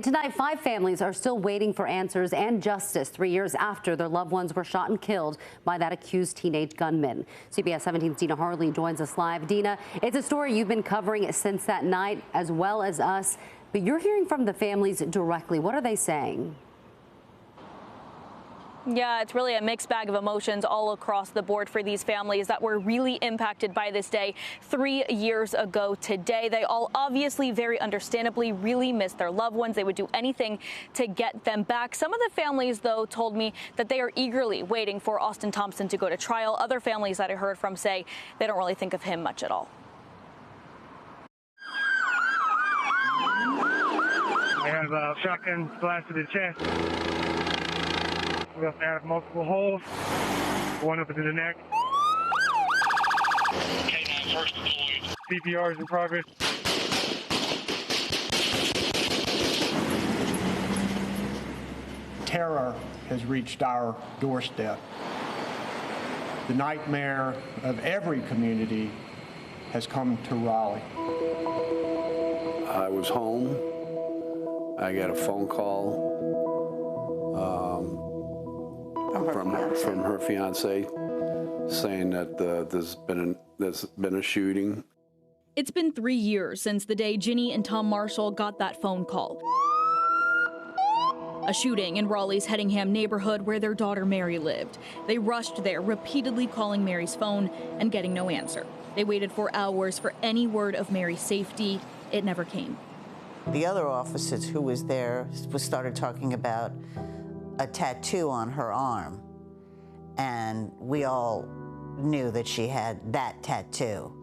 tonight, 5 families are still waiting for answers and justice 3 years after their loved ones were shot and killed by that accused teenage gunman. CBS 17's Dina Harley joins us live. Dina, it's a story you've been covering since that night, as well as us, but you're hearing from the families directly. What are they saying? Yeah, it's really a mixed bag of emotions all across the board for these families that were really impacted by this day 3 years ago today. They all obviously, very understandably, really miss their loved ones. They would do anything to get them back. Some of the families, though, told me that they are eagerly waiting for Austin Thompson to go to trial. Other families that I heard from say they don't really think of him much at all. I have a shotgun blast to the chest. We also have multiple holes, one up into the neck. K9 first deployed. CPR is in progress. Terror has reached our doorstep. The nightmare of every community has come to Raleigh. I was home. I got a phone call from her fiance saying that there's been a shooting. It's been 3 years since the day Ginny and Tom Marshall got that phone call. A shooting in Raleigh's Hedingham neighborhood where their daughter Mary lived. They rushed there, repeatedly calling Mary's phone and getting no answer. They waited for hours for any word of Mary's safety. It never came. The other officers who was there started talking about a tattoo on her arm, and we all knew that she had that tattoo,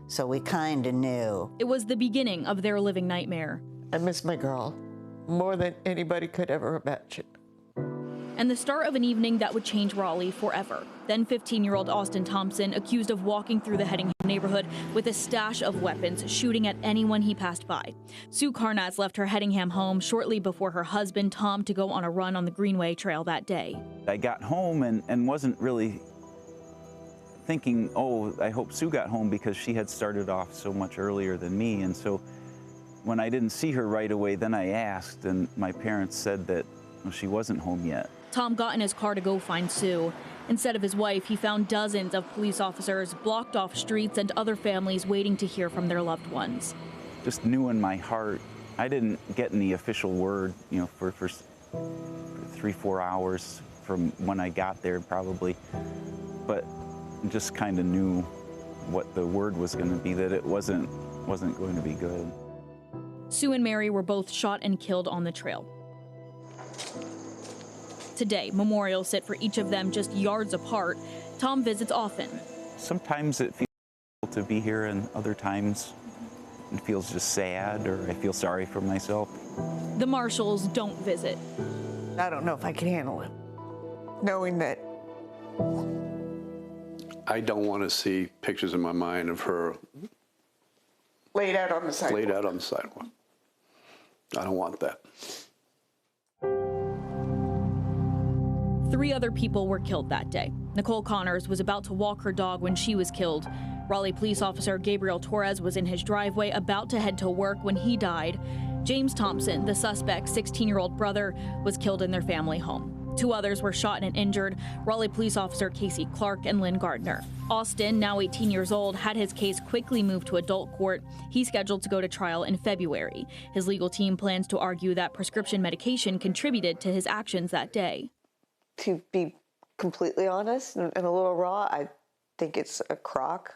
so we kind of knew. It was the beginning of their living nightmare. I miss my girl more than anybody could ever imagine. And the start of an evening that would change Raleigh forever. Then 15-year-old Austin Thompson accused of walking through the Hedingham neighborhood with a stash of weapons, shooting at anyone he passed by. Sue Carnatz left her Hedingham home shortly before her husband, Tom, to go on a run on the Greenway Trail that day. I got home and wasn't really thinking, oh, I hope Sue got home, because she had started off so much earlier than me. And so when I didn't see her right away, then I asked, and my parents said that she wasn't home yet. Tom got in his car to go find Sue. Instead of his wife, he found dozens of police officers blocked off streets and other families waiting to hear from their loved ones. Just knew in my heart. I didn't get any official word, for 3-4 hours from when I got there probably, but just kind of knew what the word was going to be, that it wasn't going to be good. Sue and Mary were both shot and killed on the trail. Today, memorials sit for each of them just yards apart. Tom visits often. Sometimes it feels to be here, and other times it feels just sad, or I feel sorry for myself. The Marshalls don't visit. I don't know if I can handle it, knowing that. I don't want to see pictures in my mind of her Laid out on the sidewalk. Laid out on the sidewalk. I don't want that. 3 other people were killed that day. Nicole Connors was about to walk her dog when she was killed. Raleigh police officer Gabriel Torres was in his driveway about to head to work when he died. James Thompson, the suspect's 16-year-old brother, was killed in their family home. 2 others were shot and injured, Raleigh police officer Casey Clark and Lynn Gardner. Austin, now 18 years old, had his case quickly moved to adult court. He's scheduled to go to trial in February. His legal team plans to argue that prescription medication contributed to his actions that day. To be completely honest and a little raw, I think it's a crock.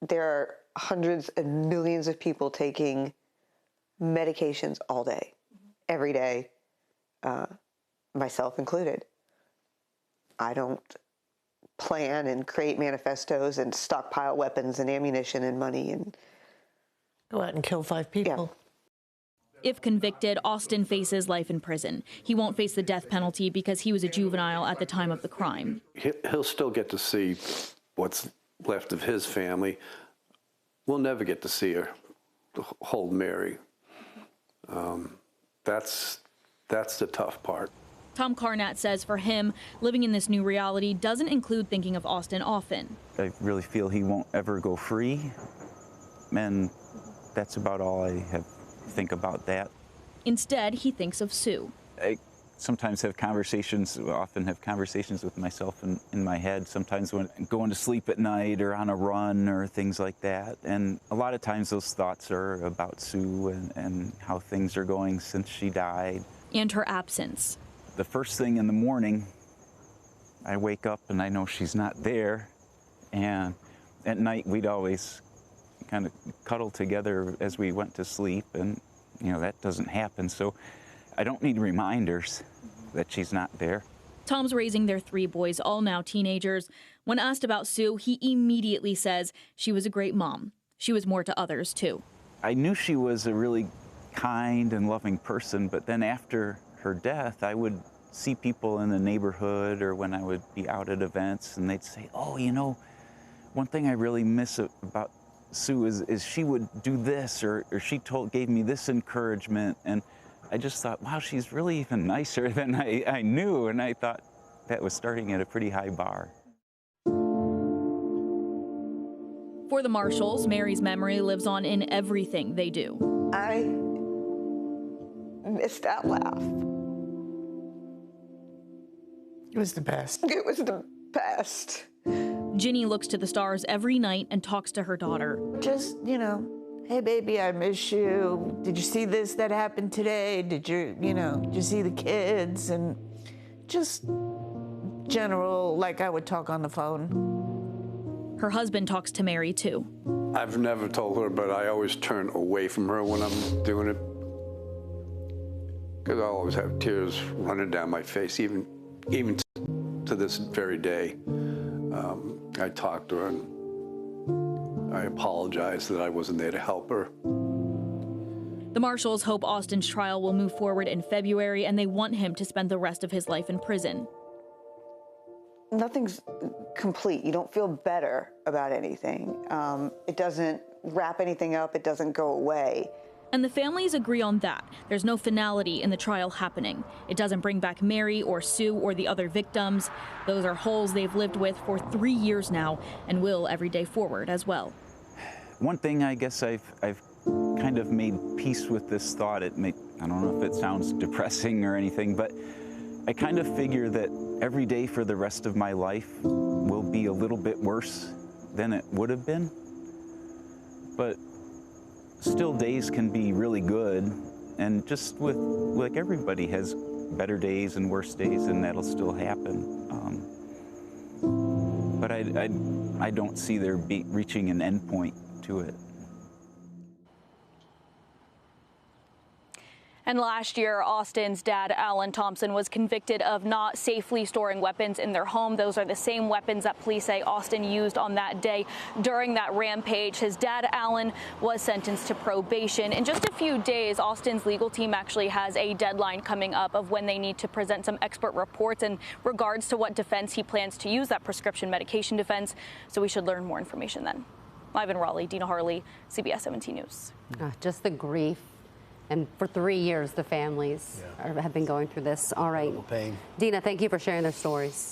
There are hundreds and millions of people taking medications all day, every day, myself included. I don't plan and create manifestos and stockpile weapons and ammunition and money and go out and kill 5 people. Yeah. If convicted, Austin faces life in prison. He won't face the death penalty because he was a juvenile at the time of the crime. He'll still get to see what's left of his family. We'll never get to see her hold Mary. That's the tough part. Tom Carnatz says for him, living in this new reality doesn't include thinking of Austin often. I really feel he won't ever go free, and that's about all I think about that. Instead, he thinks of Sue. I sometimes have conversations, often have conversations with myself in my head, sometimes when I'm going to sleep at night or on a run or things like that. And a lot of times those thoughts are about Sue and how things are going since she died. And her absence. The first thing in the morning, I wake up and I know she's not there. And at night, we'd always kind of cuddle together as we went to sleep. And, you know, that doesn't happen. So I don't need reminders that she's not there. Tom's raising their 3 boys, all now teenagers. When asked about Sue, he immediately says she was a great mom. She was more to others, too. I knew she was a really kind and loving person, but then after her death, I would see people in the neighborhood or when I would be out at events, and they'd say, oh, you know, one thing I really miss about Sue is she would do this, or she gave me this encouragement. And I just thought, wow, she's really even nicer than I knew. And I thought that was starting at a pretty high bar. For the Marshalls, Mary's memory lives on in everything they do. I miss that laugh. It was the best. It was the best. Ginny looks to the stars every night and talks to her daughter. Just, you know, hey, baby, I miss you. Did you see this that happened today? Did you see the kids? And just general, like I would talk on the phone. Her husband talks to Mary, too. I've never told her, but I always turn away from her when I'm doing it. Because I always have tears running down my face, even to this very day. I talked to her and I apologized that I wasn't there to help her. The Marshalls hope Austin's trial will move forward in February, and they want him to spend the rest of his life in prison. Nothing's complete. You don't feel better about anything. It doesn't wrap anything up. It doesn't go away. And the families agree on that. There's no finality in the trial happening. It doesn't bring back Mary or Sue or the other victims. Those are holes they've lived with for 3 years now and will every day forward as well. One thing I guess I've kind of made peace with this thought. I don't know if it sounds depressing or anything, but I kind of figure that every day for the rest of my life will be a little bit worse than it would have been. But still, days can be really good, and just like everybody has better days and worse days, and that'll still happen. But I don't see there reaching an end point to it. And last year, Austin's dad, Alan Thompson, was convicted of not safely storing weapons in their home. Those are the same weapons that police say Austin used on that day during that rampage. His dad, Alan, was sentenced to probation. In just a few days, Austin's legal team actually has a deadline coming up of when they need to present some expert reports in regards to what defense he plans to use, that prescription medication defense. So we should learn more information then. Live in Raleigh, Dina Harley, CBS 17 News. Just the grief. And for 3 years, the families have been going through this. All right. Pain. Dina, thank you for sharing their stories.